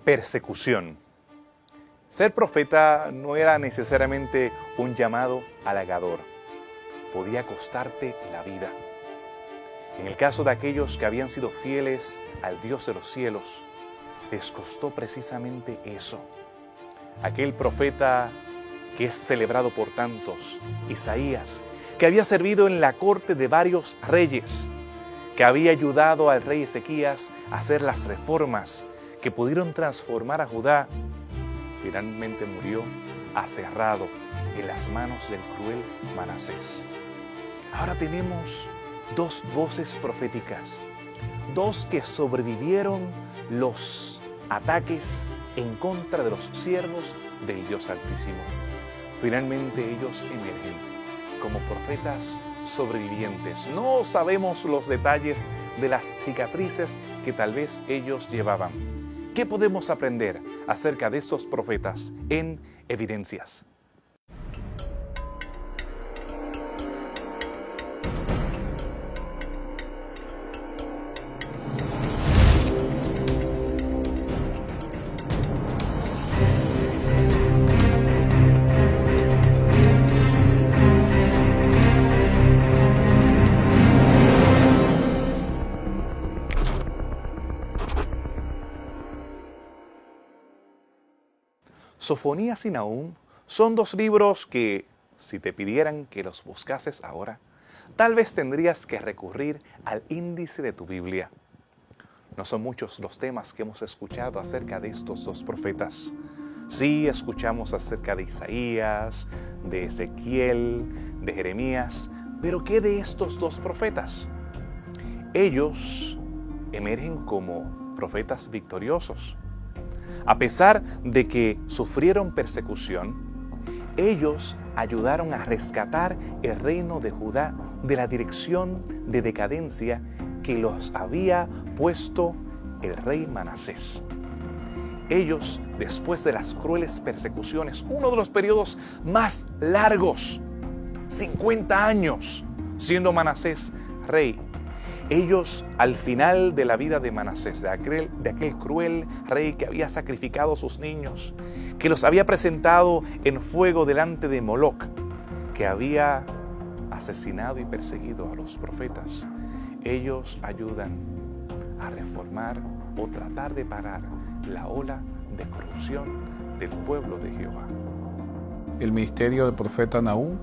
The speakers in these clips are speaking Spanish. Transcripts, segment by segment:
Persecución. Ser profeta no era necesariamente un llamado halagador. Podía costarte la vida. En el caso de aquellos que habían sido fieles al Dios de los cielos, les costó precisamente eso. Aquel profeta que es celebrado por tantos, Isaías, que había servido en la corte de varios reyes, que había ayudado al rey Ezequías a hacer las reformas que pudieron transformar a Judá, finalmente murió aserrado en las manos del cruel Manasés. Ahora tenemos dos voces proféticas, dos que sobrevivieron los ataques en contra de los siervos del Dios Altísimo. Finalmente ellos emergen como profetas sobrevivientes. No sabemos los detalles de las cicatrices que tal vez ellos llevaban. ¿Qué podemos aprender acerca de esos profetas en Evidencias? Sofonías y Nahum son dos libros que, si te pidieran que los buscases ahora, tal vez tendrías que recurrir al índice de tu Biblia. No son muchos los temas que hemos escuchado acerca de estos dos profetas. Sí escuchamos acerca de Isaías, de Ezequiel, de Jeremías, pero ¿qué de estos dos profetas? Ellos emergen como profetas victoriosos. A pesar de que sufrieron persecución, ellos ayudaron a rescatar el reino de Judá de la dirección de decadencia que los había puesto el rey Manasés. Ellos, después de las crueles persecuciones, uno de los periodos más largos, 50 años, siendo Manasés rey, ellos, al final de la vida de Manasés, de aquel cruel rey que había sacrificado a sus niños, que los había presentado en fuego delante de Moloc, que había asesinado y perseguido a los profetas, ellos ayudan a reformar o tratar de parar la ola de corrupción del pueblo de Jehová. El ministerio del profeta Nahum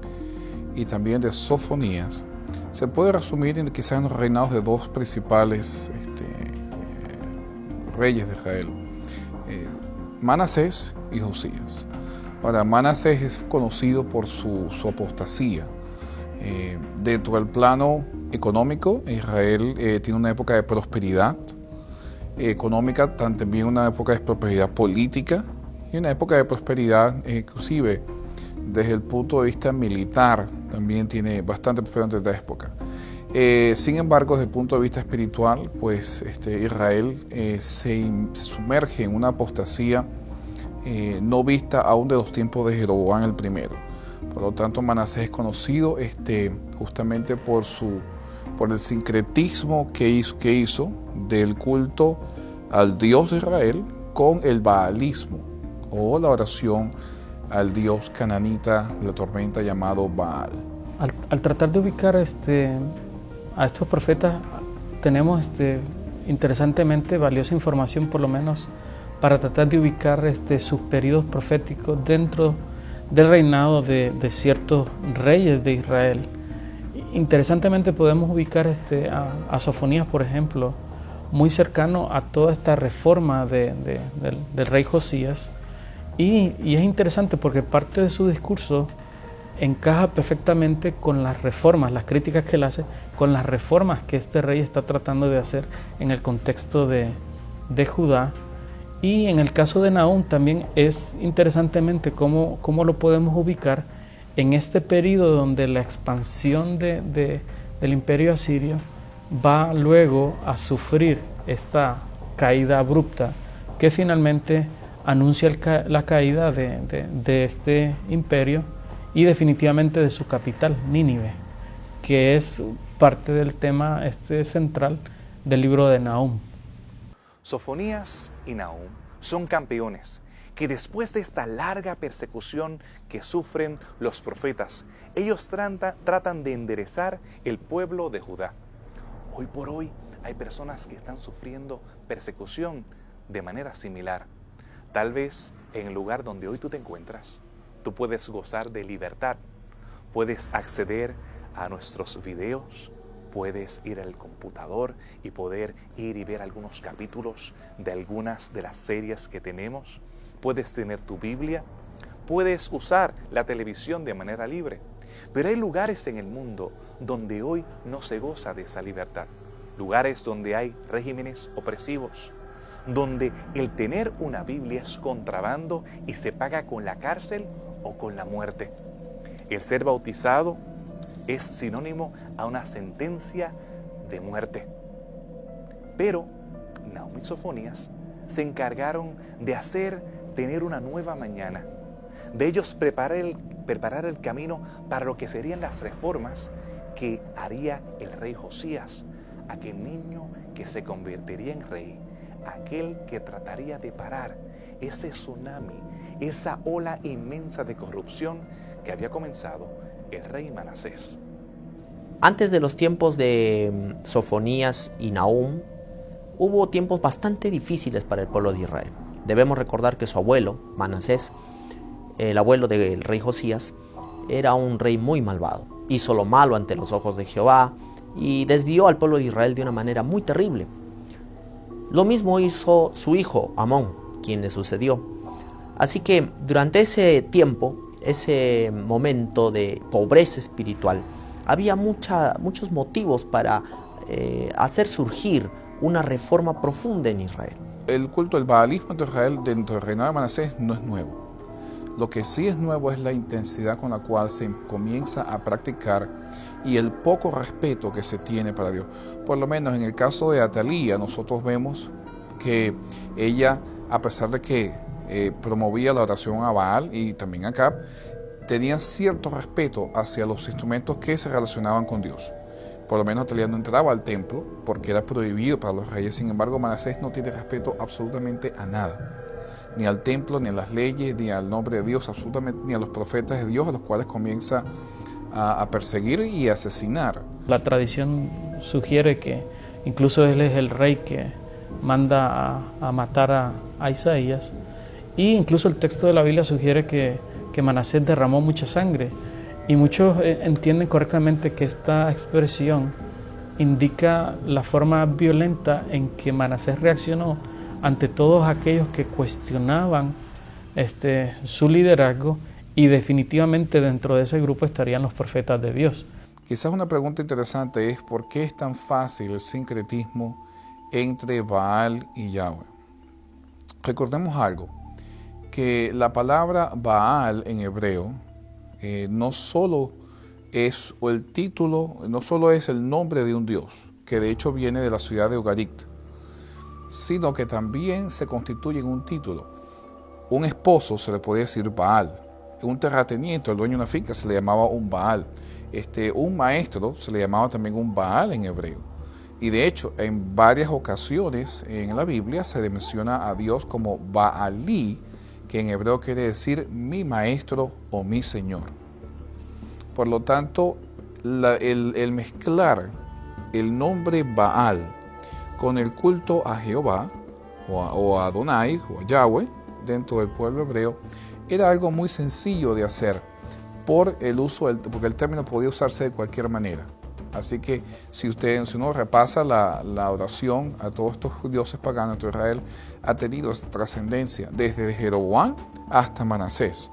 y también de Sofonías se puede resumir en quizás en los reinados de dos principales reyes de Israel, Manasés y Josías. Ahora, Manasés es conocido por su apostasía. Dentro del plano económico, Israel tiene una época de prosperidad económica, también una época de prosperidad política y una época de prosperidad inclusive desde el punto de vista militar. También tiene bastante prosperidad en esta época. Sin embargo, desde el punto de vista espiritual, pues Israel se sumerge en una apostasía no vista aún de los tiempos de Jeroboam el primero. Por lo tanto, Manasés es conocido justamente por el sincretismo que hizo del culto al Dios de Israel con el baalismo o la oración al dios cananita de la tormenta llamado Baal. Al tratar de ubicar a estos profetas, tenemos interesantemente valiosa información, por lo menos para tratar de ubicar sus periodos proféticos dentro del reinado de ciertos reyes de Israel. Interesantemente podemos ubicar a Sofonías, por ejemplo, muy cercano a toda esta reforma del rey Josías, y es interesante porque parte de su discurso encaja perfectamente con las reformas, las críticas que él hace, con las reformas que este rey está tratando de hacer en el contexto de Judá. Y en el caso de Nahum también es interesantemente cómo lo podemos ubicar en este periodo donde la expansión del imperio asirio va luego a sufrir esta caída abrupta que finalmente anuncia la caída de este imperio y definitivamente de su capital, Nínive, que es parte del tema central del libro de Nahum. Sofonías y Nahum son campeones, que después de esta larga persecución que sufren los profetas, ellos tratan de enderezar el pueblo de Judá. Hoy por hoy hay personas que están sufriendo persecución de manera similar. Tal vez en el lugar donde hoy tú te encuentras, tú puedes gozar de libertad, puedes acceder a nuestros videos, puedes ir al computador y poder ir y ver algunos capítulos de algunas de las series que tenemos. Puedes tener tu Biblia, puedes usar la televisión de manera libre. Pero hay lugares en el mundo donde hoy no se goza de esa libertad. Lugares donde hay regímenes opresivos, donde el tener una Biblia es contrabando y se paga con la cárcel o con la muerte. El ser bautizado es sinónimo a una sentencia de muerte. Pero Nahum y Sofonías se encargaron de tener una nueva mañana, de ellos preparar el camino para lo que serían las reformas que haría el rey Josías, aquel niño que se convertiría en rey, aquel que trataría de parar ese tsunami, esa ola inmensa de corrupción que había comenzado el rey Manasés. Antes de los tiempos de Sofonías y Nahum, hubo tiempos bastante difíciles para el pueblo de Israel. Debemos recordar que su abuelo, Manasés, el abuelo del rey Josías, era un rey muy malvado. Hizo lo malo ante los ojos de Jehová y desvió al pueblo de Israel de una manera muy terrible. Lo mismo hizo su hijo Amón, quien le sucedió. Así que durante ese tiempo, ese momento de pobreza espiritual, había muchos motivos para hacer surgir una reforma profunda en Israel. El culto del baalismo de Israel dentro del reinado de Manasés no es nuevo. Lo que sí es nuevo es la intensidad con la cual se comienza a practicar y el poco respeto que se tiene para Dios. Por lo menos en el caso de Atalía, nosotros vemos que ella, a pesar de que promovía la oración a Baal y también a Acab, tenía cierto respeto hacia los instrumentos que se relacionaban con Dios. Por lo menos Atalía no entraba al templo porque era prohibido para los reyes. Sin embargo, Manasés no tiene respeto absolutamente a nada. Ni al templo, ni a las leyes, ni al nombre de Dios, absolutamente, ni a los profetas de Dios, a los cuales comienza a perseguir y asesinar. La tradición sugiere que incluso él es el rey que manda a matar a Isaías, y incluso el texto de la Biblia sugiere que Manasés derramó mucha sangre, y muchos entienden correctamente que esta expresión indica la forma violenta en que Manasés reaccionó ante todos aquellos que cuestionaban su liderazgo, y definitivamente dentro de ese grupo estarían los profetas de Dios. Quizás una pregunta interesante es ¿por qué es tan fácil el sincretismo entre Baal y Yahweh? Recordemos algo, que la palabra Baal en hebreo no solo es el título, no solo es el nombre de un dios, que de hecho viene de la ciudad de Ugarit, sino que también se constituye en un título. Un esposo se le podía decir Baal, un terrateniente, el dueño de una finca, se le llamaba un Baal, un maestro se le llamaba también un Baal en hebreo. Y de hecho, en varias ocasiones en la Biblia se le menciona a Dios como Baalí, que en hebreo quiere decir mi maestro o mi señor. Por lo tanto, el mezclar el nombre Baal con el culto a Jehová o a Adonai o a Yahweh dentro del pueblo hebreo era algo muy sencillo de hacer porque el término podía usarse de cualquier manera. Así que si uno repasa la oración a todos estos dioses paganos de Israel, ha tenido esta trascendencia desde Jeroboam hasta Manasés.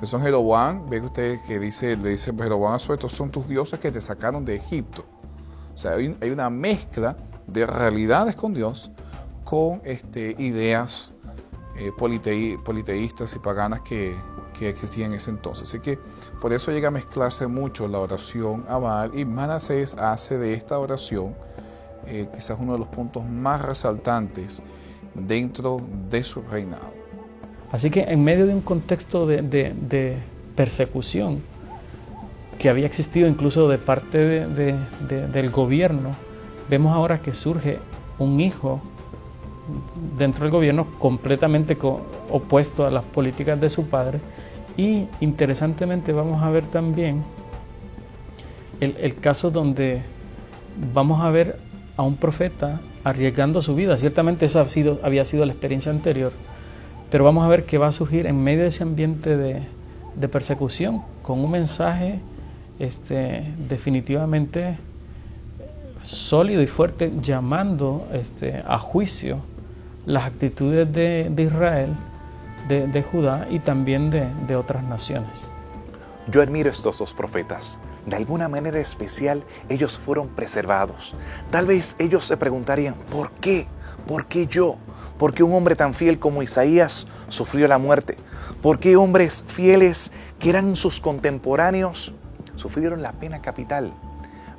Son Jeroboam, ve usted que le dice Jeroboam a su estos son tus dioses que te sacaron de Egipto. O sea, hay una mezcla de realidades con Dios con ideas politeístas y paganas que existían en ese entonces. Así que por eso llega a mezclarse mucho la oración a Baal, y Manasés hace de esta oración quizás uno de los puntos más resaltantes dentro de su reinado. Así que en medio de un contexto de persecución que había existido incluso de parte del gobierno, vemos ahora que surge un hijo dentro del gobierno completamente opuesto a las políticas de su padre. Y interesantemente vamos a ver también el caso donde vamos a ver a un profeta arriesgando su vida. Ciertamente eso había sido la experiencia anterior, pero vamos a ver que va a surgir en medio de ese ambiente de persecución con un mensaje definitivamente sólido y fuerte, llamando a juicio las actitudes de Israel, de Judá y también de otras naciones. Yo admiro estos dos profetas. De alguna manera especial, ellos fueron preservados. Tal vez ellos se preguntarían, ¿por qué? ¿Por qué yo? ¿Por qué un hombre tan fiel como Isaías sufrió la muerte? ¿Por qué hombres fieles que eran sus contemporáneos sufrieron la pena capital?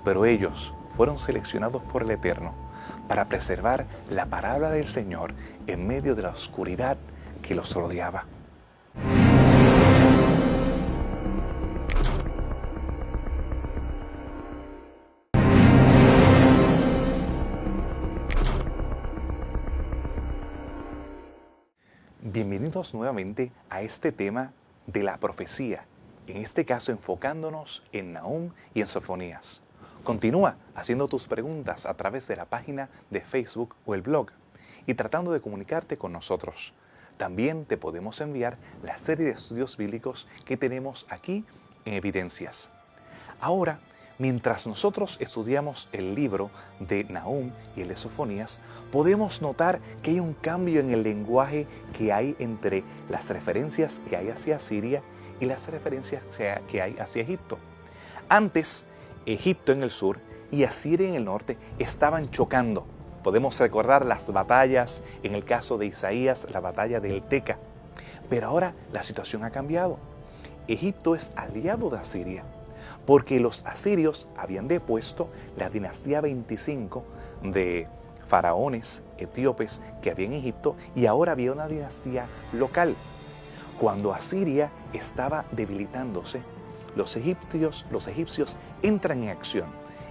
Pero ellos fueron seleccionados por el Eterno para preservar la palabra del Señor en medio de la oscuridad que los rodeaba. Bienvenidos nuevamente a este tema de la profecía, en este caso enfocándonos en Nahum y en Sofonías. Continúa haciendo tus preguntas a través de la página de Facebook o el blog y tratando de comunicarte con nosotros. También te podemos enviar la serie de estudios bíblicos que tenemos aquí en Evidencias. Ahora, mientras nosotros estudiamos el libro de Nahum y el de Sofonías, podemos notar que hay un cambio en el lenguaje que hay entre las referencias que hay hacia Siria y las referencias que hay hacia Egipto. Antes, Egipto en el sur y Asiria en el norte estaban chocando. Podemos recordar las batallas, en el caso de Isaías, la batalla de Elteca. Pero ahora la situación ha cambiado. Egipto es aliado de Asiria, porque los asirios habían depuesto la dinastía 25 de faraones etíopes que había en Egipto y ahora había una dinastía local. Cuando Asiria estaba debilitándose, los egipcios entran en acción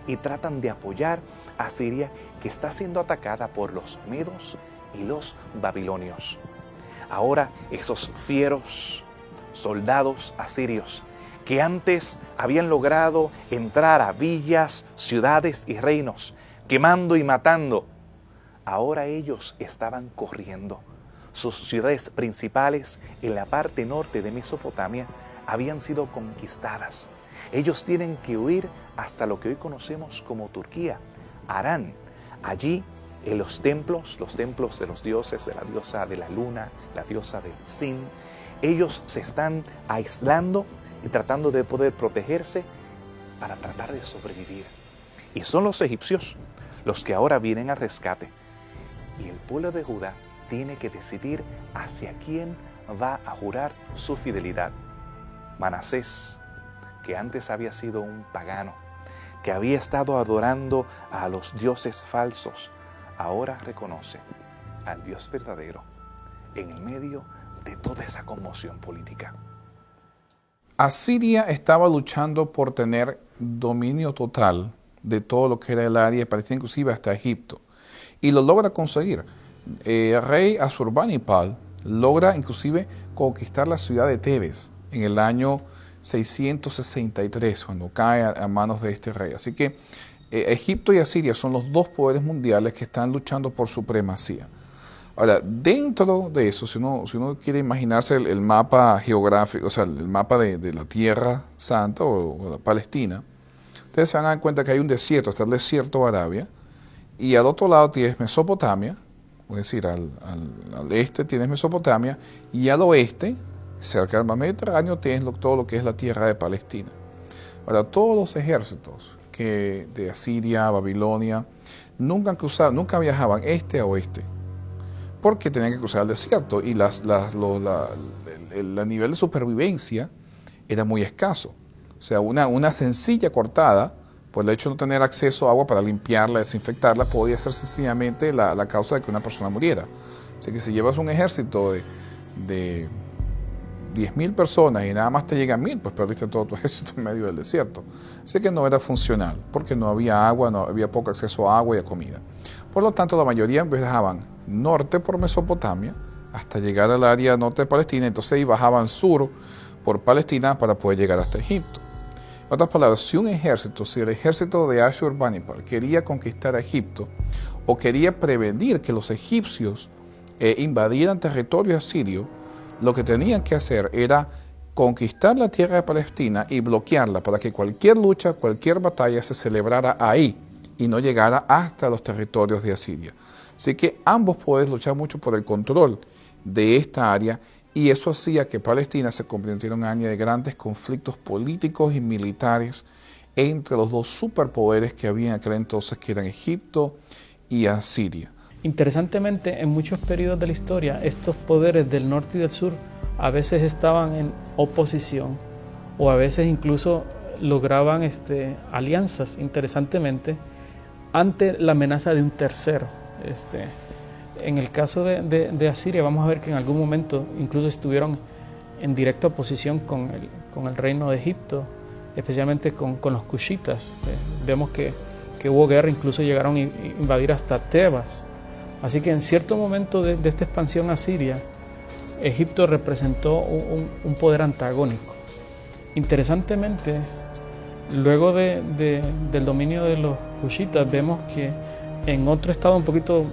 y tratan de apoyar a Siria, que está siendo atacada por los medos y los babilonios. Ahora esos fieros soldados asirios que antes habían logrado entrar a villas, ciudades y reinos, quemando y matando, ahora ellos estaban corriendo. Sus ciudades principales en la parte norte de Mesopotamia habían sido conquistadas. Ellos tienen que huir hasta lo que hoy conocemos como Turquía, Harán. Allí en los templos de los dioses, de la diosa de la luna, la diosa del Sin, ellos se están aislando y tratando de poder protegerse para tratar de sobrevivir. Y son los egipcios los que ahora vienen al rescate. Y el pueblo de Judá tiene que decidir hacia quién va a jurar su fidelidad. Manasés, que antes había sido un pagano, que había estado adorando a los dioses falsos, ahora reconoce al Dios verdadero en el medio de toda esa conmoción política. Asiria estaba luchando por tener dominio total de todo lo que era el área de Palestina, inclusive hasta Egipto, y lo logra conseguir. El rey Asurbanipal logra inclusive conquistar la ciudad de Tebes en el año 663, cuando cae a manos de este rey. Así que Egipto y Asiria son los dos poderes mundiales que están luchando por supremacía. Ahora, dentro de eso, si uno quiere imaginarse el mapa geográfico, o sea, el mapa de la Tierra Santa o la Palestina, ustedes se van a dar cuenta que hay un desierto, está el desierto de Arabia, y al otro lado tienes Mesopotamia, es decir, al este tienes Mesopotamia, y al oeste, cerca del mar Mediterráneo, tienes todo lo que es la tierra de Palestina. Ahora, todos los ejércitos de Asiria, Babilonia, nunca viajaban este a oeste, porque tenían que cruzar el desierto y el nivel de supervivencia era muy escaso. O sea, una sencilla cortada, por el hecho de no tener acceso a agua para limpiarla, desinfectarla, podía ser sencillamente la causa de que una persona muriera. Así que si llevas un ejército de 10.000 personas y nada más te llegan 1.000, pues perdiste todo tu ejército en medio del desierto. Así que no era funcional, porque no había agua, no había poco acceso a agua y a comida. Por lo tanto, la mayoría viajaban norte por Mesopotamia hasta llegar al área norte de Palestina, entonces ahí bajaban sur por Palestina para poder llegar hasta Egipto. En otras palabras, si el ejército de Ashurbanipal quería conquistar a Egipto o quería prevenir que los egipcios invadieran territorio asirio, lo que tenían que hacer era conquistar la tierra de Palestina y bloquearla para que cualquier lucha, cualquier batalla se celebrara ahí y no llegara hasta los territorios de Asiria. Así que ambos poderes luchaban mucho por el control de esta área y eso hacía que Palestina se convirtiera en un área de grandes conflictos políticos y militares entre los dos superpoderes que había en aquel entonces, que eran Egipto y Asiria. Interesantemente, en muchos periodos de la historia, estos poderes del norte y del sur a veces estaban en oposición o a veces incluso lograban alianzas, interesantemente, ante la amenaza de un tercero. En el caso de Asiria, vamos a ver que en algún momento incluso estuvieron en directa oposición con el reino de Egipto, especialmente con los cushitas. Vemos que hubo guerra, incluso llegaron a invadir hasta Tebas. Así que en cierto momento de esta expansión asiria, Egipto representó un poder antagónico. Interesantemente, luego del dominio de los cushitas, vemos que en otro estado un poquito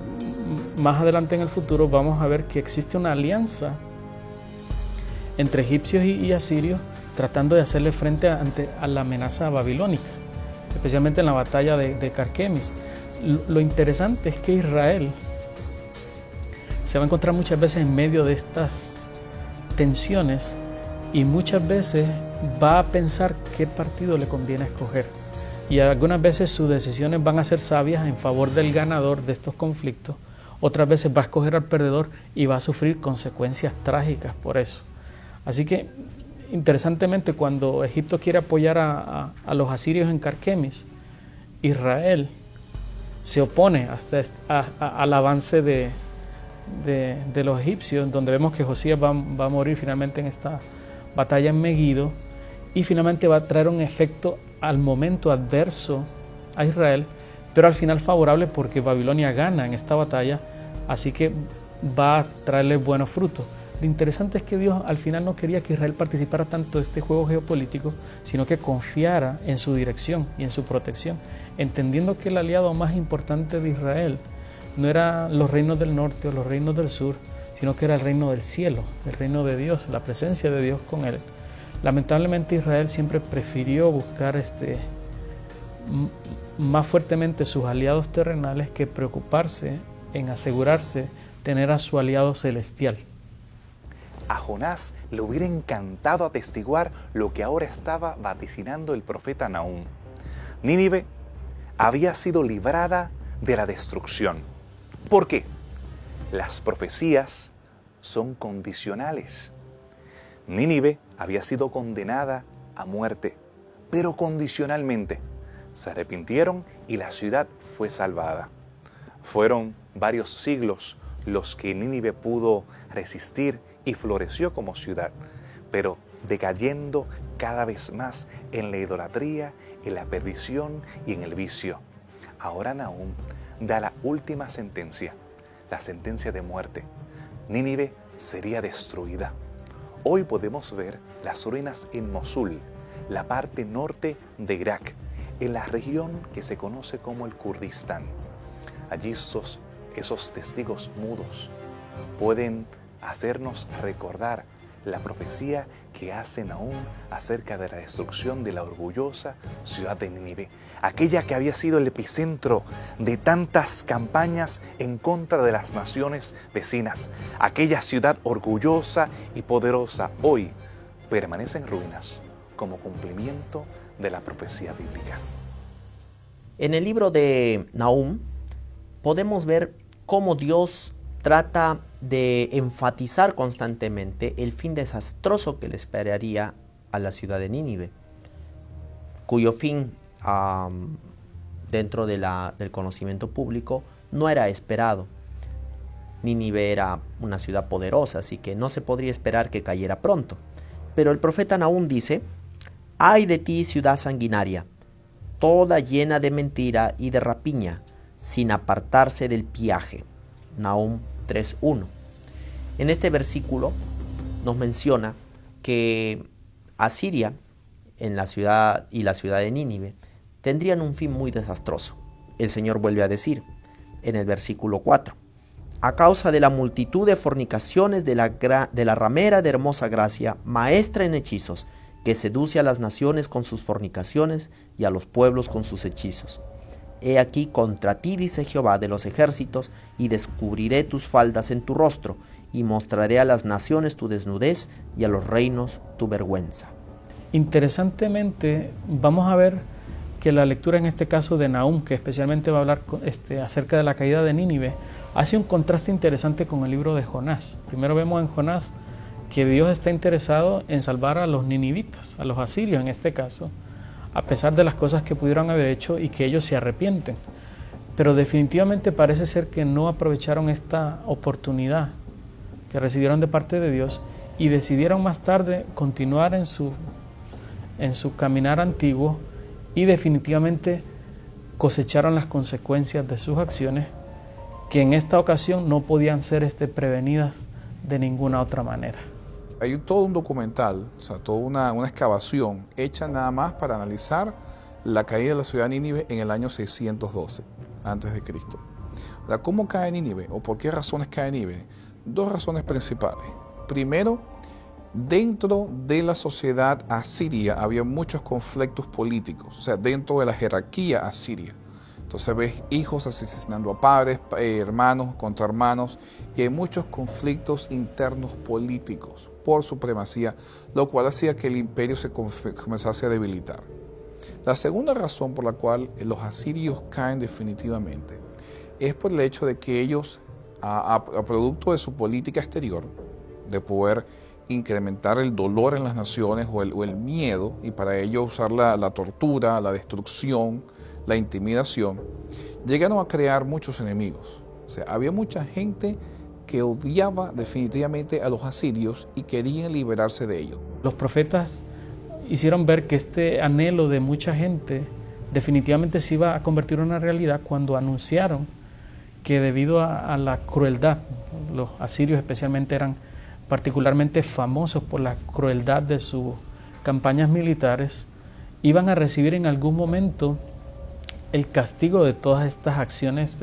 más adelante en el futuro vamos a ver que existe una alianza entre egipcios y asirios tratando de hacerle frente a la amenaza babilónica, especialmente en la batalla de Carquemis. Lo interesante es que Israel se va a encontrar muchas veces en medio de estas tensiones y muchas veces va a pensar qué partido le conviene escoger. Y algunas veces sus decisiones van a ser sabias en favor del ganador de estos conflictos, otras veces va a escoger al perdedor y va a sufrir consecuencias trágicas por eso. Así que, interesantemente, cuando Egipto quiere apoyar a los asirios en Carquemis, Israel se opone al avance de los egipcios, donde vemos que Josías va a morir finalmente en esta batalla en Megido, y finalmente va a traer un efecto al momento adverso a Israel, pero al final favorable porque Babilonia gana en esta batalla, así que va a traerle buenos frutos. Lo interesante es que Dios al final no quería que Israel participara tanto de este juego geopolítico, sino que confiara en su dirección y en su protección, entendiendo que el aliado más importante de Israel no eran los reinos del norte o los reinos del sur, sino que era el reino del cielo, el reino de Dios, la presencia de Dios con él. Lamentablemente Israel siempre prefirió buscar más fuertemente sus aliados terrenales que preocuparse en asegurarse tener a su aliado celestial. A Jonás le hubiera encantado atestiguar lo que ahora estaba vaticinando el profeta Nahum. Nínive había sido librada de la destrucción. ¿Por qué? Las profecías son condicionales. Nínive había sido condenada a muerte, pero condicionalmente. Se arrepintieron y la ciudad fue salvada. Fueron varios siglos los que Nínive pudo resistir y floreció como ciudad, pero decayendo cada vez más en la idolatría, en la perdición y en el vicio. Ahora Nahum da la última sentencia, la sentencia de muerte. Nínive sería destruida. Hoy podemos ver las ruinas en Mosul, la parte norte de Irak, en la región que se conoce como el Kurdistán. Allí esos testigos mudos pueden hacernos recordar la profecía que hace Nahum acerca de la destrucción de la orgullosa ciudad de Nínive, aquella que había sido el epicentro de tantas campañas en contra de las naciones vecinas. Aquella ciudad orgullosa y poderosa hoy permanece en ruinas como cumplimiento de la profecía bíblica. En el libro de Nahum podemos ver cómo Dios trata de enfatizar constantemente el fin desastroso que le esperaría a la ciudad de Nínive, cuyo fin dentro del conocimiento público no era esperado. Nínive era una ciudad poderosa, así que no se podría esperar que cayera pronto. Pero el profeta Nahum dice: «Ay de ti, ciudad sanguinaria, toda llena de mentira y de rapiña, sin apartarse del piaje. Nahum 3:1. En este versículo nos menciona que Asiria y la ciudad de Nínive tendrían un fin muy desastroso. El Señor vuelve a decir en el versículo 4: a causa de la multitud de fornicaciones de la ramera de hermosa gracia, maestra en hechizos, que seduce a las naciones con sus fornicaciones y a los pueblos con sus hechizos. He aquí contra ti, dice Jehová de los ejércitos, y descubriré tus faldas en tu rostro, y mostraré a las naciones tu desnudez y a los reinos tu vergüenza. Interesantemente, vamos a ver que la lectura en este caso de Nahum, que especialmente va a hablar acerca de la caída de Nínive, hace un contraste interesante con el libro de Jonás. Primero vemos en Jonás que Dios está interesado en salvar a los ninivitas, a los asirios en este caso, a pesar de las cosas que pudieron haber hecho y que ellos se arrepienten. Pero definitivamente parece ser que no aprovecharon esta oportunidad que recibieron de parte de Dios y decidieron más tarde continuar en su caminar antiguo, y definitivamente cosecharon las consecuencias de sus acciones, que en esta ocasión no podían ser prevenidas de ninguna otra manera. Hay todo un documental, o sea, toda una excavación hecha nada más para analizar la caída de la ciudad de Nínive en el año 612 a.C. O sea, ¿cómo cae Nínive o por qué razones cae Nínive? Dos razones principales. Primero, dentro de la sociedad asiria había muchos conflictos políticos, o sea, dentro de la jerarquía asiria. Entonces ves hijos asesinando a padres, hermanos contra hermanos, y hay muchos conflictos internos políticos por supremacía, lo cual hacía que el imperio se comenzase a debilitar. La segunda razón por la cual los asirios caen definitivamente es por el hecho de que ellos, a producto de su política exterior, de poder incrementar el dolor en las naciones o el miedo, y para ello usar la tortura, la destrucción, la intimidación, llegaron a crear muchos enemigos. O sea, había mucha gente que odiaba definitivamente a los asirios y querían liberarse de ellos. Los profetas hicieron ver que este anhelo de mucha gente definitivamente se iba a convertir en una realidad cuando anunciaron que debido a la crueldad, los asirios especialmente eran particularmente famosos por la crueldad de sus campañas militares, iban a recibir en algún momento el castigo de todas estas acciones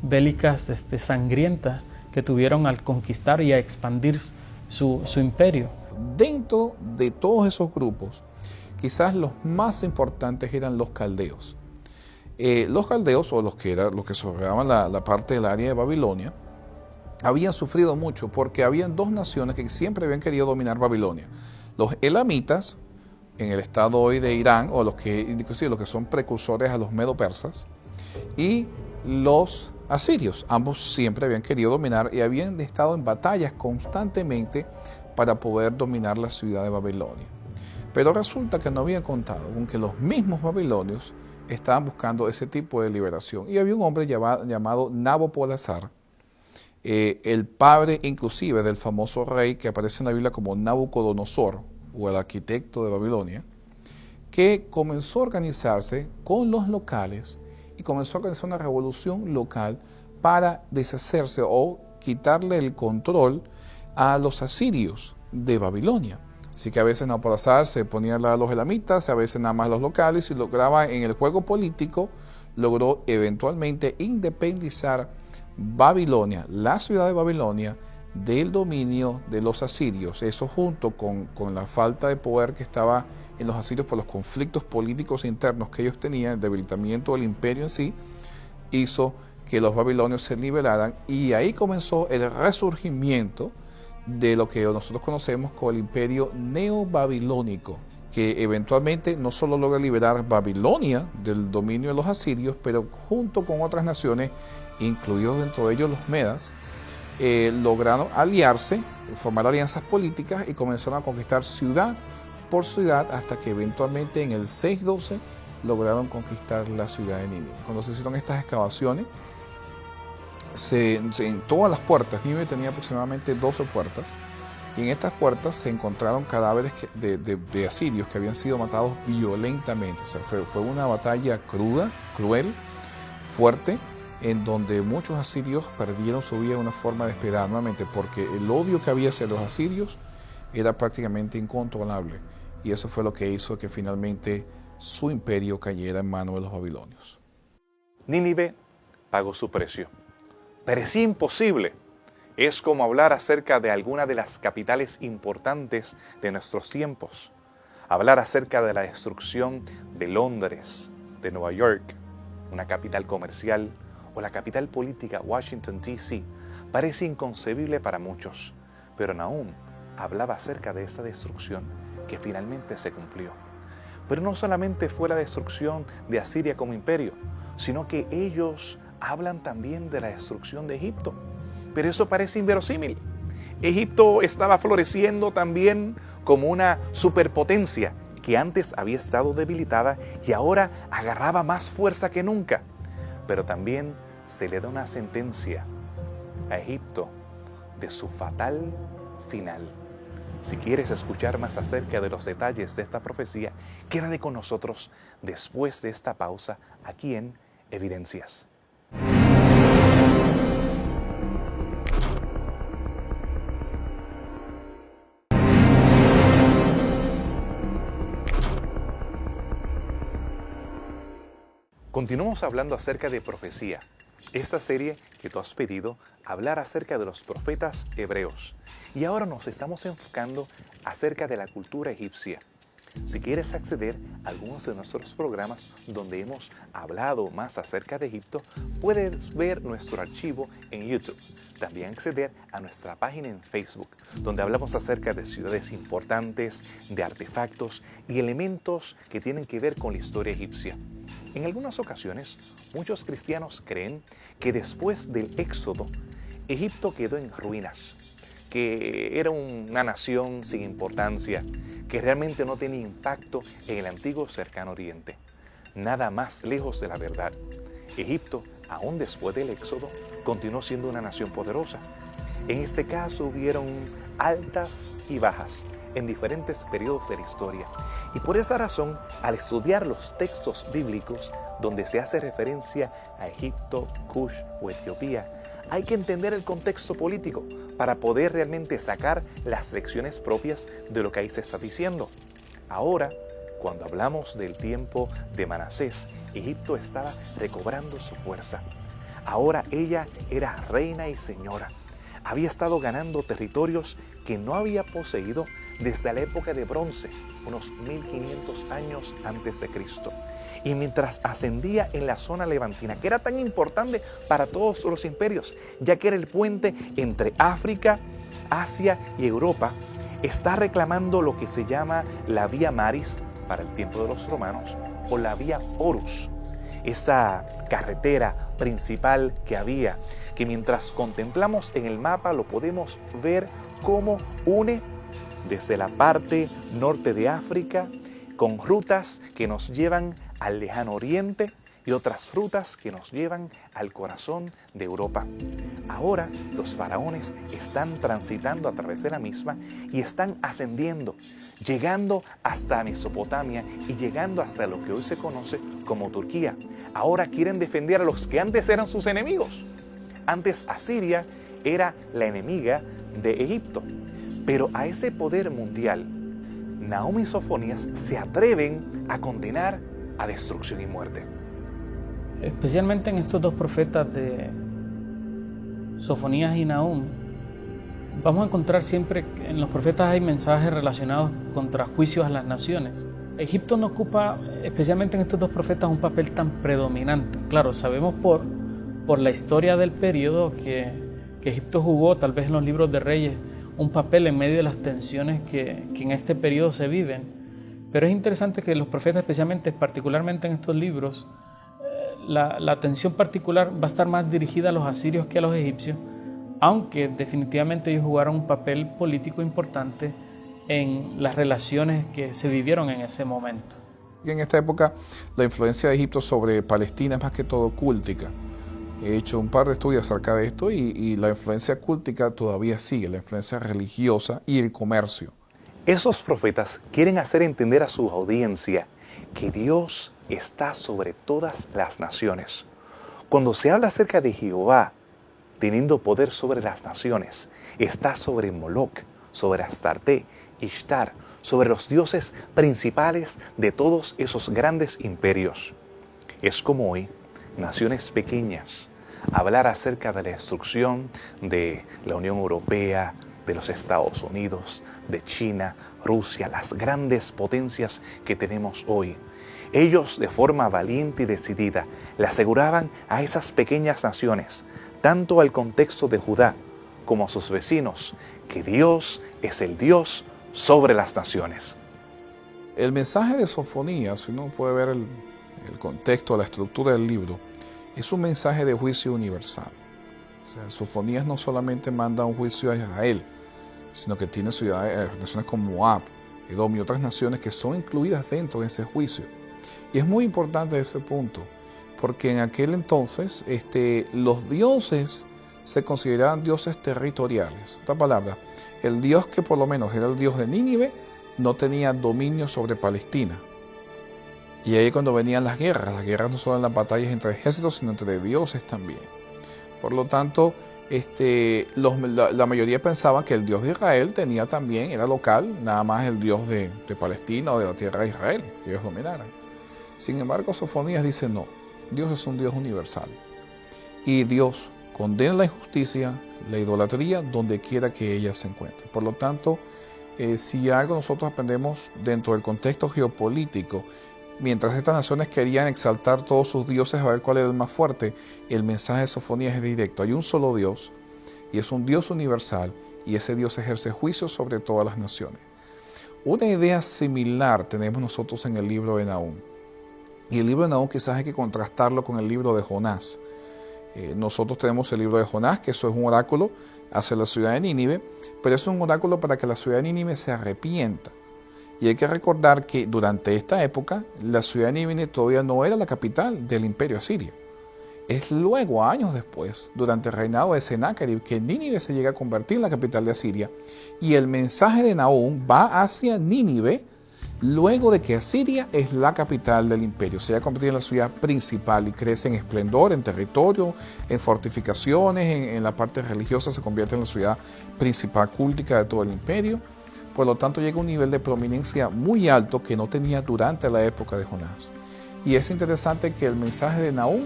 bélicas sangrientas que tuvieron al conquistar y a expandir su imperio. Dentro de todos esos grupos, quizás los más importantes eran los caldeos. Los caldeos, o los que rodeaban la parte del área de Babilonia, habían sufrido mucho porque habían dos naciones que siempre habían querido dominar Babilonia. Los elamitas, en el estado hoy de Irán, o inclusive los que son precursores a los medo-persas, y los asirios. Ambos siempre habían querido dominar y habían estado en batallas constantemente para poder dominar la ciudad de Babilonia. Pero resulta que no habían contado con que los mismos babilonios estaban buscando ese tipo de liberación. Y había un hombre llamado Nabopolassar, el padre inclusive del famoso rey que aparece en la Biblia como Nabucodonosor, o el arquitecto de Babilonia, que comenzó a organizarse con los locales y comenzó a organizar una revolución local para deshacerse o quitarle el control a los asirios de Babilonia. Así que a veces Nabopolassar se ponía al lado de los elamitas, a veces nada más los locales, y lograba en el juego político, logró eventualmente independizar Babilonia, la ciudad de Babilonia, del dominio de los asirios. Eso, junto con la falta de poder que estaba en los asirios por los conflictos políticos internos que ellos tenían, el debilitamiento del imperio en sí, hizo que los babilonios se liberaran, y ahí comenzó el resurgimiento de lo que nosotros conocemos como el imperio neobabilónico, que eventualmente no solo logra liberar Babilonia del dominio de los asirios, pero junto con otras naciones, incluidos dentro de ellos los medas, lograron aliarse, formar alianzas políticas y comenzaron a conquistar ciudad por ciudad, hasta que eventualmente en el 612 lograron conquistar la ciudad de Nínive. Cuando se hicieron estas excavaciones, en todas las puertas, Nínive tenía aproximadamente 12 puertas, y en estas puertas se encontraron cadáveres de asirios que habían sido matados violentamente. O sea, fue una batalla cruda, cruel, fuerte en donde muchos asirios perdieron su vida de una forma desesperada nuevamente, porque el odio que había hacia los asirios era prácticamente incontrolable, y eso fue lo que hizo que finalmente su imperio cayera en manos de los babilonios. Nínive pagó su precio. Parecía imposible. Es como hablar acerca de alguna de las capitales importantes de nuestros tiempos. Hablar acerca de la destrucción de Londres, de Nueva York, una capital comercial, o la capital política, Washington, D.C., parece inconcebible para muchos, pero Nahum hablaba acerca de esa destrucción que finalmente se cumplió. Pero no solamente fue la destrucción de Asiria como imperio, sino que ellos hablan también de la destrucción de Egipto. Pero eso parece inverosímil. Egipto estaba floreciendo también como una superpotencia que antes había estado debilitada y ahora agarraba más fuerza que nunca. Pero también se le da una sentencia a Egipto de su fatal final. Si quieres escuchar más acerca de los detalles de esta profecía, quédate con nosotros después de esta pausa aquí en Evidencias. Continuamos hablando acerca de profecía, esta serie que tú has pedido hablar acerca de los profetas hebreos. Y ahora nos estamos enfocando acerca de la cultura egipcia. Si quieres acceder a algunos de nuestros programas donde hemos hablado más acerca de Egipto, puedes ver nuestro archivo en YouTube. También acceder a nuestra página en Facebook, donde hablamos acerca de ciudades importantes, de artefactos y elementos que tienen que ver con la historia egipcia. En algunas ocasiones, muchos cristianos creen que después del Éxodo, Egipto quedó en ruinas, que era una nación sin importancia, que realmente no tenía impacto en el antiguo cercano oriente. Nada más lejos de la verdad. Egipto, aún después del Éxodo, continuó siendo una nación poderosa. En este caso hubieron altas y bajas en diferentes periodos de la historia. Y por esa razón, al estudiar los textos bíblicos donde se hace referencia a Egipto, Cush o Etiopía, hay que entender el contexto político para poder realmente sacar las lecciones propias de lo que ahí se está diciendo. Ahora, cuando hablamos del tiempo de Manasés, Egipto estaba recobrando su fuerza. Ahora ella era reina y señora. Había estado ganando territorios que no había poseído desde la época de bronce, unos 1500 años antes de Cristo. Y mientras ascendía en la zona levantina, que era tan importante para todos los imperios, ya que era el puente entre África, Asia y Europa, está reclamando lo que se llama la Vía Maris para el tiempo de los romanos, o la Vía Porus, esa carretera principal que había, que mientras contemplamos en el mapa lo podemos ver cómo une desde la parte norte de África con rutas que nos llevan al lejano oriente y otras rutas que nos llevan al corazón de Europa. Ahora los faraones están transitando a través de la misma y están ascendiendo, llegando hasta Mesopotamia y llegando hasta lo que hoy se conoce como Turquía. Ahora quieren defender a los que antes eran sus enemigos. Antes Asiria era la enemiga de Egipto. Pero a ese poder mundial, Nahum y Sofonías se atreven a condenar a destrucción y muerte. Especialmente en estos dos profetas de Sofonías y Nahum, vamos a encontrar siempre que en los profetas hay mensajes relacionados contra juicios a las naciones. Egipto no ocupa, especialmente en estos dos profetas, un papel tan predominante. Claro, sabemos por la historia del periodo que Egipto jugó, tal vez en los libros de Reyes, un papel en medio de las tensiones que en este periodo se viven. Pero es interesante que los profetas, especialmente, particularmente en estos libros, la atención particular va a estar más dirigida a los asirios que a los egipcios, aunque definitivamente ellos jugaron un papel político importante en las relaciones que se vivieron en ese momento. En esta época, la influencia de Egipto sobre Palestina es más que todo cúltica. He hecho un par de estudios acerca de esto y la influencia cúltica todavía sigue, la influencia religiosa y el comercio. Esos profetas quieren hacer entender a su audiencia que Dios está sobre todas las naciones. Cuando se habla acerca de Jehová teniendo poder sobre las naciones, está sobre Moloch, sobre Astarte, Ishtar, sobre los dioses principales de todos esos grandes imperios. Es como hoy, naciones pequeñas, hablar acerca de la destrucción de la Unión Europea, de los Estados Unidos, de China, Rusia, las grandes potencias que tenemos hoy. Ellos, de forma valiente y decidida, le aseguraban a esas pequeñas naciones, tanto al contexto de Judá como a sus vecinos, que Dios es el Dios sobre las naciones. El mensaje de Sofonías, si uno puede ver el contexto, la estructura del libro, es un mensaje de juicio universal. O sea, Sofonías no solamente manda un juicio a Israel, sino que tiene naciones como Moab, Edom y otras naciones que son incluidas dentro de ese juicio. Y es muy importante ese punto, porque en aquel entonces los dioses se consideraban dioses territoriales. Otra palabra, el Dios que por lo menos era el Dios de Nínive no tenía dominio sobre Palestina. Y ahí cuando venían las guerras no solo en las batallas entre ejércitos, sino entre dioses también. Por lo tanto, la mayoría pensaban que el Dios de Israel tenía también, era local, nada más el Dios de Palestina o de la tierra de Israel, que ellos dominaran. Sin embargo, Sofonías dice no, Dios es un Dios universal. Y Dios condena la injusticia, la idolatría, donde quiera que ella se encuentre. Por lo tanto, si algo nosotros aprendemos dentro del contexto geopolítico, mientras estas naciones querían exaltar todos sus dioses a ver cuál era el más fuerte, el mensaje de Sofonías es directo. Hay un solo Dios, y es un Dios universal, y ese Dios ejerce juicio sobre todas las naciones. Una idea similar tenemos nosotros en el libro de Nahum. Y el libro de Nahum quizás hay que contrastarlo con el libro de Jonás. Nosotros tenemos el libro de Jonás, que eso es un oráculo hacia la ciudad de Nínive, pero es un oráculo para que la ciudad de Nínive se arrepienta. Y hay que recordar que durante esta época, la ciudad de Nínive todavía no era la capital del imperio asirio. Es luego, años después, durante el reinado de Sennacherib, que Nínive se llega a convertir en la capital de Asiria. Y el mensaje de Nahum va hacia Nínive, luego de que Asiria es la capital del imperio. Se ha convertido en la ciudad principal y crece en esplendor, en territorio, en fortificaciones, en la parte religiosa se convierte en la ciudad principal cúltica de todo el imperio. Por lo tanto, llega a un nivel de prominencia muy alto que no tenía durante la época de Jonás. Y es interesante que el mensaje de Nahum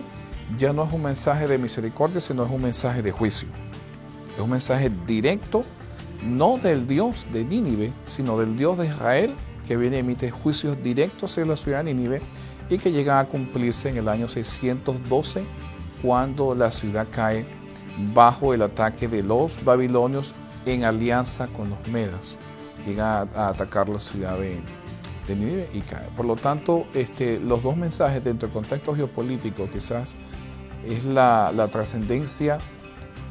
ya no es un mensaje de misericordia, sino es un mensaje de juicio. Es un mensaje directo, no del Dios de Nínive, sino del Dios de Israel, que viene y emite juicios directos hacia la ciudad de Nínive y que llegan a cumplirse en el año 612, cuando la ciudad cae bajo el ataque de los babilonios en alianza con los medas. Llegan a atacar la ciudad de Nínive y cae. Por lo tanto, los dos mensajes dentro del contexto geopolítico quizás es la trascendencia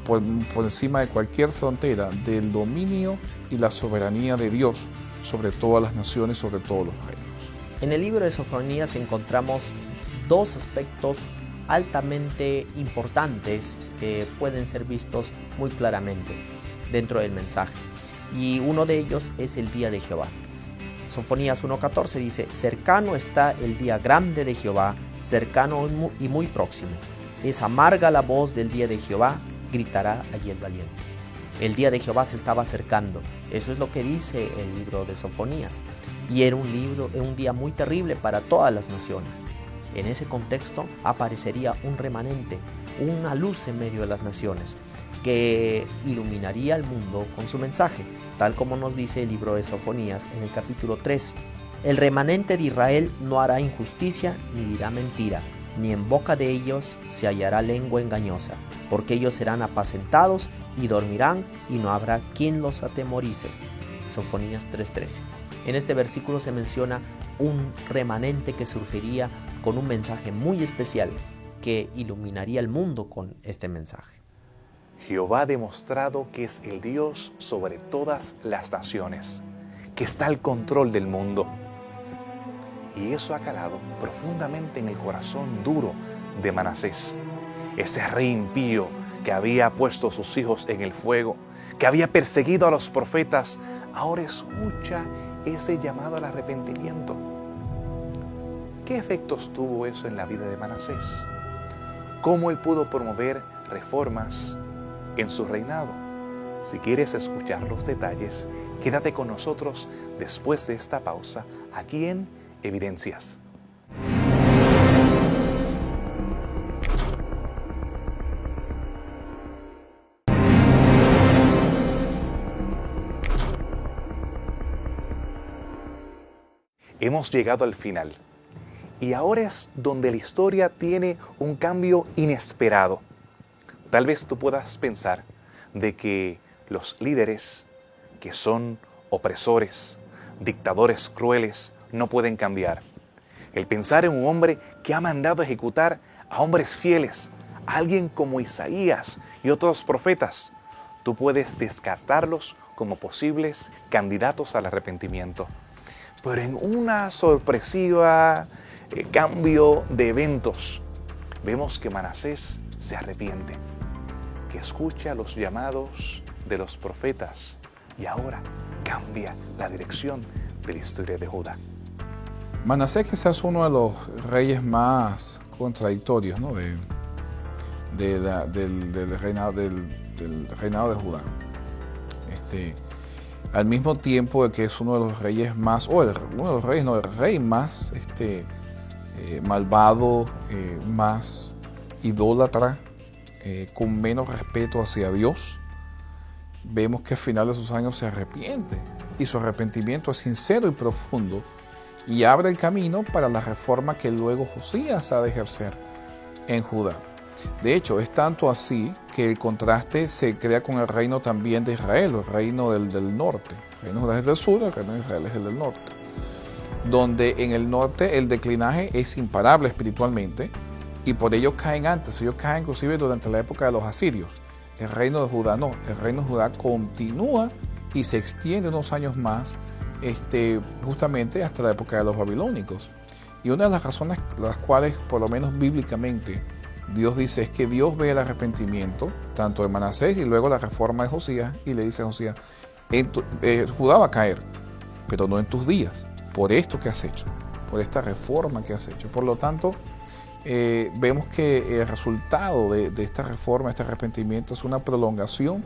por encima de cualquier frontera del dominio y la soberanía de Dios sobre todas las naciones, sobre todos los reinos. En el libro de Sofonías encontramos dos aspectos altamente importantes que pueden ser vistos muy claramente dentro del mensaje. Y uno de ellos es el día de Jehová. Sofonías 1:14 dice: cercano está el día grande de Jehová, cercano y muy próximo. Es amarga la voz del día de Jehová, gritará allí el valiente. El día de Jehová se estaba acercando. Eso es lo que dice el libro de Sofonías. Y era un día muy terrible para todas las naciones. En ese contexto aparecería un remanente, una luz en medio de las naciones, que iluminaría al mundo con su mensaje, tal como nos dice el libro de Sofonías en el capítulo 3. El remanente de Israel no hará injusticia ni dirá mentira, ni en boca de ellos se hallará lengua engañosa, porque ellos serán apacentados y dormirán, y no habrá quien los atemorice. Sofonías 3:13. En este versículo se menciona un remanente que surgiría con un mensaje muy especial que iluminaría el mundo con este mensaje. Jehová ha demostrado que es el Dios sobre todas las naciones, que está al control del mundo. Y eso ha calado profundamente en el corazón duro de Manasés, ese rey impío que había puesto a sus hijos en el fuego, que había perseguido a los profetas. Ahora escucha ese llamado al arrepentimiento. ¿Qué efectos tuvo eso en la vida de Manasés? cómo él pudo promover reformas en su reinado. Si quieres escuchar los detalles, quédate con nosotros después de esta pausa aquí en Evidencias. Hemos llegado al final y ahora es donde la historia tiene un cambio inesperado. Tal vez tú puedas pensar de que los líderes que son opresores, dictadores crueles, no pueden cambiar. El pensar en un hombre que ha mandado ejecutar a hombres fieles, a alguien como Isaías y otros profetas, tú puedes descartarlos como posibles candidatos al arrepentimiento. Pero en una sorpresiva cambio de eventos, vemos que Manasés se arrepiente, que escucha los llamados de los profetas y ahora cambia la dirección de la historia de Judá. Manasés quizás uno de los reyes más contradictorios, ¿no? del reinado de Judá. Al mismo tiempo de que es uno de los reyes más, el rey más malvado, más idólatra, con menos respeto hacia Dios, vemos que al final de sus años se arrepiente y su arrepentimiento es sincero y profundo y abre el camino para la reforma que luego Josías ha de ejercer en Judá. De hecho, es tanto así que el contraste se crea con el reino también de Israel, el reino del norte. El reino de Judá es del sur, el reino de Israel es el del norte. Donde en el norte el declinaje es imparable espiritualmente y por ello caen antes. Ellos caen inclusive durante la época de los asirios. El reino de Judá no. El reino de Judá continúa y se extiende unos años más, justamente hasta la época de los babilónicos. Y una de las razones las cuales, por lo menos bíblicamente, Dios dice es que Dios ve el arrepentimiento tanto de Manasés y luego la reforma de Josías y le dice a Josías, Judá va a caer, pero no en tus días, por esto que has hecho, por esta reforma que has hecho. Por lo tanto, vemos que el resultado de esta reforma, este arrepentimiento, es una prolongación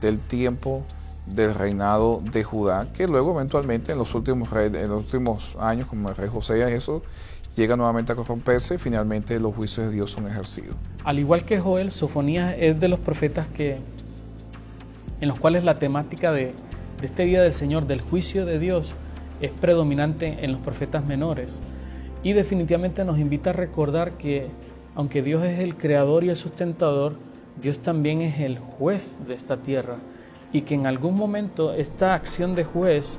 del tiempo del reinado de Judá, que luego eventualmente en los últimos años, como el rey Josías, eso llega nuevamente a corromperse y finalmente los juicios de Dios son ejercidos. Al igual que Joel, Sofonías es de los profetas en los cuales la temática de este día del Señor, del juicio de Dios, es predominante en los profetas menores. Y definitivamente nos invita a recordar que, aunque Dios es el creador y el sustentador, Dios también es el juez de esta tierra. Y que en algún momento esta acción de juez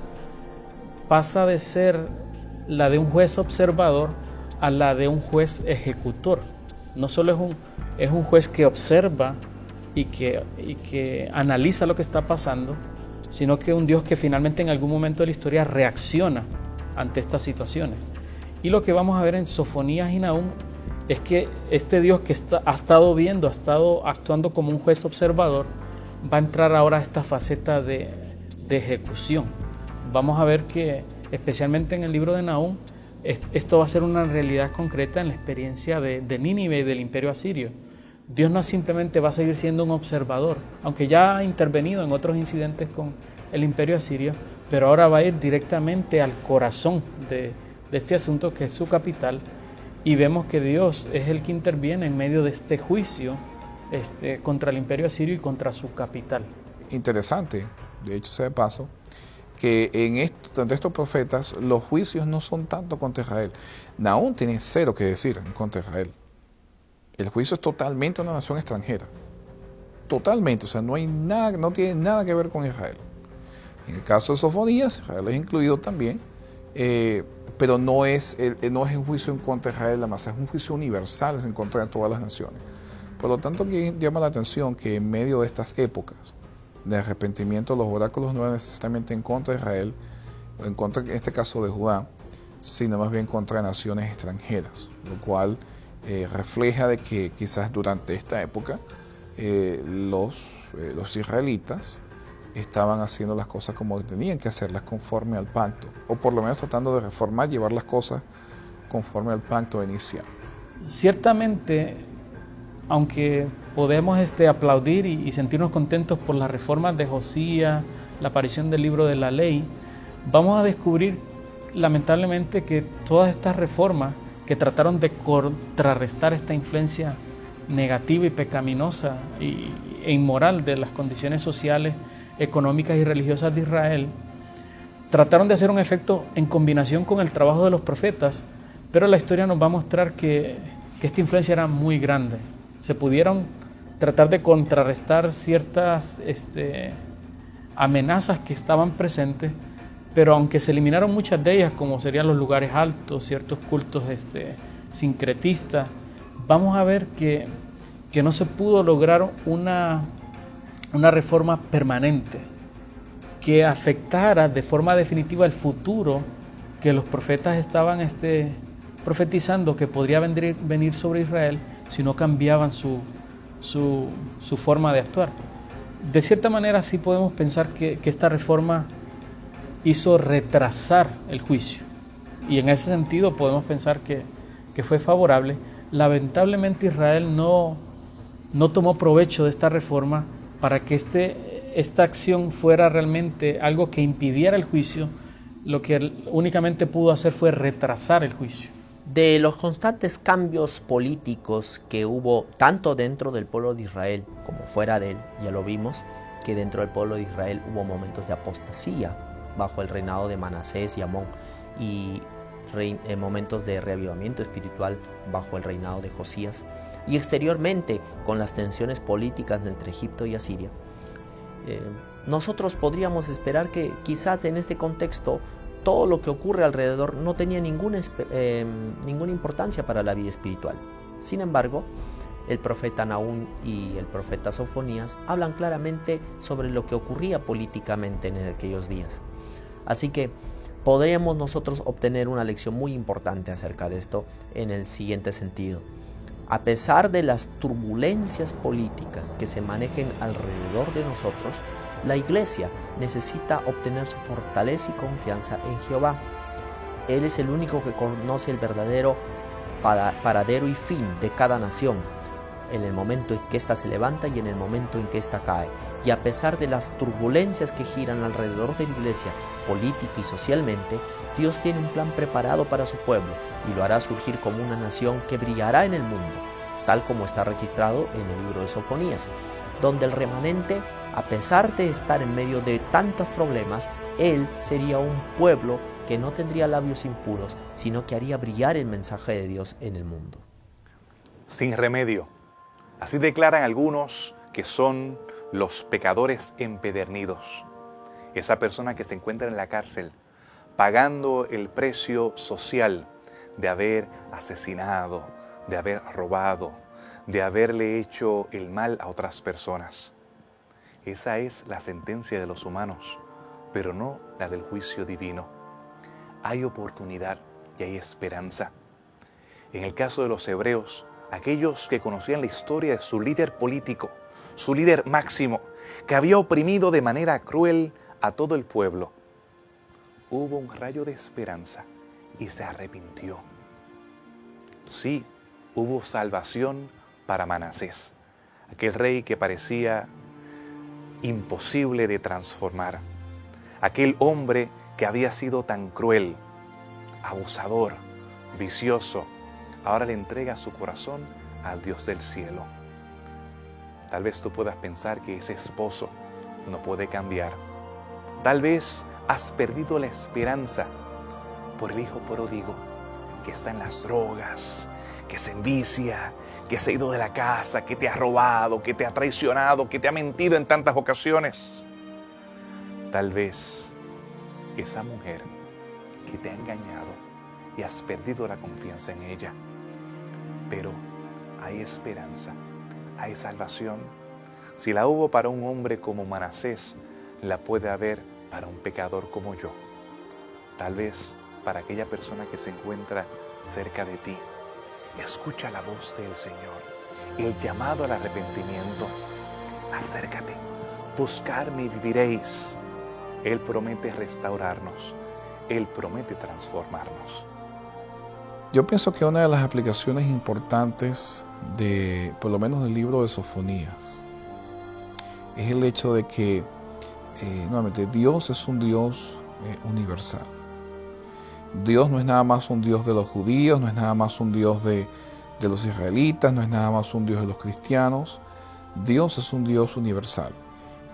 pasa de ser la de un juez observador a la de un juez ejecutor. No solo es un juez que observa y que analiza lo que está pasando, sino que un Dios que finalmente en algún momento de la historia reacciona ante estas situaciones. Y lo que vamos a ver en Sofonías y Nahum es que este Dios que ha estado viendo, ha estado actuando como un juez observador, va a entrar ahora a esta faceta de ejecución. Vamos a ver que especialmente en el libro de Nahum, esto va a ser una realidad concreta en la experiencia de Nínive y del imperio asirio. Dios no simplemente va a seguir siendo un observador, aunque ya ha intervenido en otros incidentes con el imperio asirio, pero ahora va a ir directamente al corazón de este asunto, que es su capital, y vemos que Dios es el que interviene en medio de este juicio contra el imperio asirio y contra su capital. Interesante, de hecho sea de paso, que entre estos profetas los juicios no son tanto contra Israel. Nahum tiene cero que decir contra Israel. El juicio es totalmente una nación extranjera. Totalmente, o sea, no tiene nada que ver con Israel. En el caso de Sofonías, Israel es incluido también, pero no es un juicio en contra de Israel la masa, es un juicio universal, es en contra de todas las naciones. Por lo tanto, llama la atención que en medio de estas épocas de arrepentimiento, los oráculos no eran necesariamente en contra de Israel, o en contra, en este caso de Judá, sino más bien contra naciones extranjeras, lo cual refleja de que quizás durante esta época los israelitas estaban haciendo las cosas como tenían que hacerlas, conforme al pacto, o por lo menos tratando de reformar, llevar las cosas conforme al pacto inicial. Ciertamente aunque podemos aplaudir y sentirnos contentos por las reformas de Josías, la aparición del libro de la ley, vamos a descubrir lamentablemente que todas estas reformas que trataron de contrarrestar esta influencia negativa y pecaminosa e inmoral de las condiciones sociales, económicas y religiosas de Israel, trataron de hacer un efecto en combinación con el trabajo de los profetas, pero la historia nos va a mostrar que esta influencia era muy grande. Se pudieron tratar de contrarrestar ciertas amenazas que estaban presentes, pero aunque se eliminaron muchas de ellas, como serían los lugares altos, ciertos cultos sincretistas, vamos a ver que no se pudo lograr una reforma permanente que afectara de forma definitiva el futuro que los profetas estaban profetizando que podría venir sobre Israel si no cambiaban su forma de actuar. De cierta manera sí podemos pensar que esta reforma hizo retrasar el juicio, y en ese sentido podemos pensar que fue favorable. Lamentablemente Israel no tomó provecho de esta reforma para que esta acción fuera realmente algo que impidiera el juicio. Lo que únicamente pudo hacer fue retrasar el juicio. De los constantes cambios políticos que hubo tanto dentro del pueblo de Israel como fuera de él, ya lo vimos, que dentro del pueblo de Israel hubo momentos de apostasía bajo el reinado de Manasés y Amón, y momentos de reavivamiento espiritual bajo el reinado de Josías, y exteriormente con las tensiones políticas entre Egipto y Asiria. Nosotros podríamos esperar que quizás en este contexto todo lo que ocurre alrededor no tenía ninguna importancia para la vida espiritual. Sin embargo, el profeta Nahum y el profeta Sofonías hablan claramente sobre lo que ocurría políticamente en aquellos días. Así que podríamos nosotros obtener una lección muy importante acerca de esto en el siguiente sentido. A pesar de las turbulencias políticas que se manejen alrededor de nosotros, la iglesia necesita obtener su fortaleza y confianza en Jehová. Él es el único que conoce el verdadero paradero y fin de cada nación, en el momento en que ésta se levanta y en el momento en que ésta cae. Y a pesar de las turbulencias que giran alrededor de la iglesia, política y socialmente, Dios tiene un plan preparado para su pueblo y lo hará surgir como una nación que brillará en el mundo, tal como está registrado en el libro de Sofonías, donde el remanente, a pesar de estar en medio de tantos problemas, él sería un pueblo que no tendría labios impuros, sino que haría brillar el mensaje de Dios en el mundo. Sin remedio. Así declaran algunos que son los pecadores empedernidos. Esa persona que se encuentra en la cárcel pagando el precio social de haber asesinado, de haber robado, de haberle hecho el mal a otras personas. Esa es la sentencia de los humanos, pero no la del juicio divino. Hay oportunidad y hay esperanza. En el caso de los hebreos, aquellos que conocían la historia de su líder político, su líder máximo, que había oprimido de manera cruel a todo el pueblo, hubo un rayo de esperanza y se arrepintió. Sí, hubo salvación para Manasés, aquel rey que parecía imposible de transformar, aquel hombre que había sido tan cruel, abusador, vicioso, ahora le entrega su corazón al Dios del cielo. Tal vez tú puedas pensar que ese esposo no puede cambiar. Tal vez has perdido la esperanza por el hijo pródigo que está en las drogas, que se envicia, que se ha ido de la casa, que te ha robado, que te ha traicionado, que te ha mentido en tantas ocasiones. Tal vez esa mujer que te ha engañado y has perdido la confianza en ella. Pero hay esperanza, hay salvación. Si la hubo para un hombre como Manasés, la puede haber para un pecador como yo. Tal vez para aquella persona que se encuentra cerca de ti. Escucha la voz del Señor, el llamado al arrepentimiento. Acércate, buscarme y viviréis. Él promete restaurarnos, Él promete transformarnos. Yo pienso que una de las aplicaciones importantes por lo menos del libro de Sofonías, es el hecho de que, nuevamente, Dios es un Dios universal. Dios no es nada más un Dios de los judíos, no es nada más un Dios de los israelitas, no es nada más un Dios de los cristianos. Dios es un Dios universal.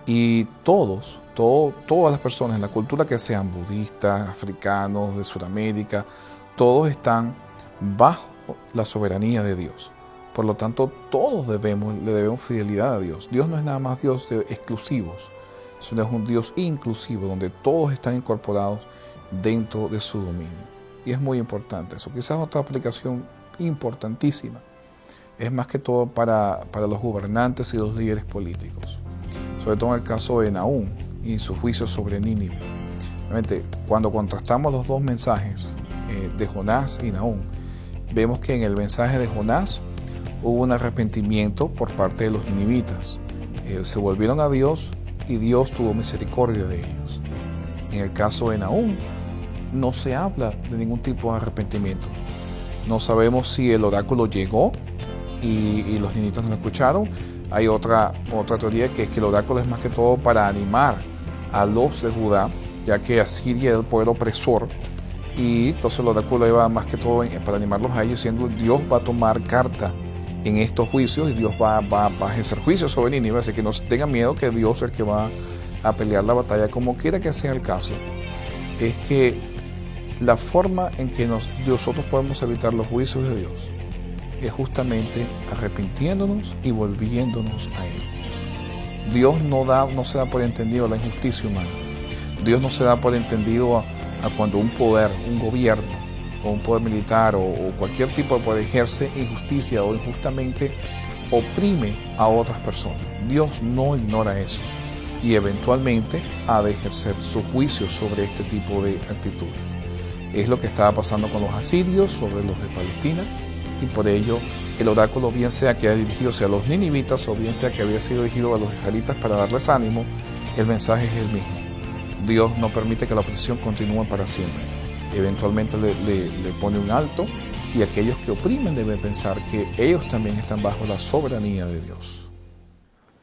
Y todas las personas en la cultura, que sean budistas, africanos, de Sudamérica, todos están bajo la soberanía de Dios. Por lo tanto, todos le debemos fidelidad a Dios. Dios no es nada más Dios de exclusivos, sino es un Dios inclusivo, donde todos están incorporados dentro de su dominio. Y es muy importante eso. Quizás otra aplicación importantísima es más que todo para los gobernantes y los líderes políticos, sobre todo en el caso de Nahum y su juicio sobre Nínive. Realmente, cuando contrastamos los dos mensajes de Jonás y Nahum, vemos que en el mensaje de Jonás hubo un arrepentimiento por parte de los ninivitas. Se volvieron a Dios y Dios tuvo misericordia de ellos. En el caso de Nahum, no se habla de ningún tipo de arrepentimiento. No sabemos si el oráculo llegó y los ninivitas no lo escucharon. Hay otra teoría, que es que el oráculo es más que todo para animar a los de Judá, ya que Asiria era el poder opresor, y entonces el oráculo iba más que todo para animarlos a ellos, diciendo: Dios va a tomar carta en estos juicios y Dios va a ejercer juicios sobre Nínive, así que no tengan miedo, que Dios es el que va a pelear la batalla. Como quiera que sea el caso, es que la forma en que nosotros podemos evitar los juicios de Dios es justamente arrepintiéndonos y volviéndonos a Él. Dios no se da por entendido la injusticia humana. Dios no se da por entendido a cuando un poder, un gobierno, o un poder militar, o cualquier tipo de poder ejerce injusticia o injustamente oprime a otras personas. Dios no ignora eso y eventualmente ha de ejercer su juicio sobre este tipo de actitudes. Es lo que estaba pasando con los asirios sobre los de Palestina, y por ello el oráculo, bien sea que haya dirigido a los ninivitas o bien sea que había sido dirigido a los israelitas para darles ánimo, el mensaje es el mismo. Dios no permite que la opresión continúe para siempre. Eventualmente le pone un alto, y aquellos que oprimen deben pensar que ellos también están bajo la soberanía de Dios.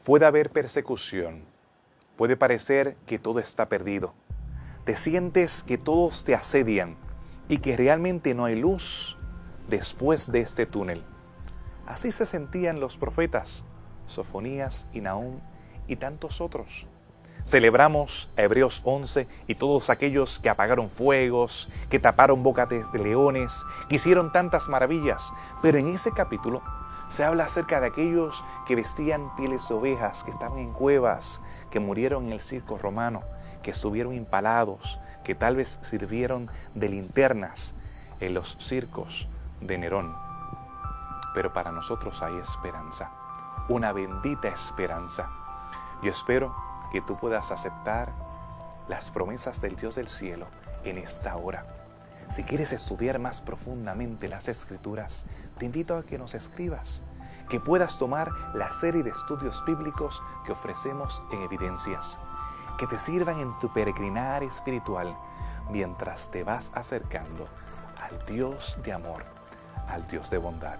Puede haber persecución, puede parecer que todo está perdido. Te sientes que todos te asedian y que realmente no hay luz después de este túnel. Así se sentían los profetas, Sofonías y Nahum y tantos otros. Celebramos a Hebreos 11 y todos aquellos que apagaron fuegos, que taparon bocas de leones, que hicieron tantas maravillas. Pero en ese capítulo se habla acerca de aquellos que vestían pieles de ovejas, que estaban en cuevas, que murieron en el circo romano, que estuvieron impalados, que tal vez sirvieron de linternas en los circos de Nerón. Pero para nosotros hay esperanza, una bendita esperanza. Yo espero que tú puedas aceptar las promesas del Dios del cielo en esta hora. Si quieres estudiar más profundamente las Escrituras, te invito a que nos escribas, que puedas tomar la serie de estudios bíblicos que ofrecemos en Evidencias, que te sirvan en tu peregrinar espiritual mientras te vas acercando al Dios de amor, al Dios de bondad.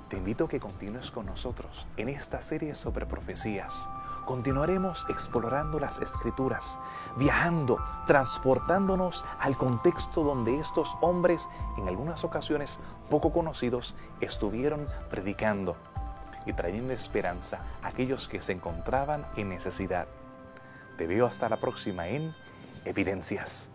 Te invito a que continúes con nosotros en esta serie sobre profecías. Continuaremos explorando las Escrituras, viajando, transportándonos al contexto donde estos hombres, en algunas ocasiones poco conocidos, estuvieron predicando y trayendo esperanza a aquellos que se encontraban en necesidad. Te veo hasta la próxima en Evidencias.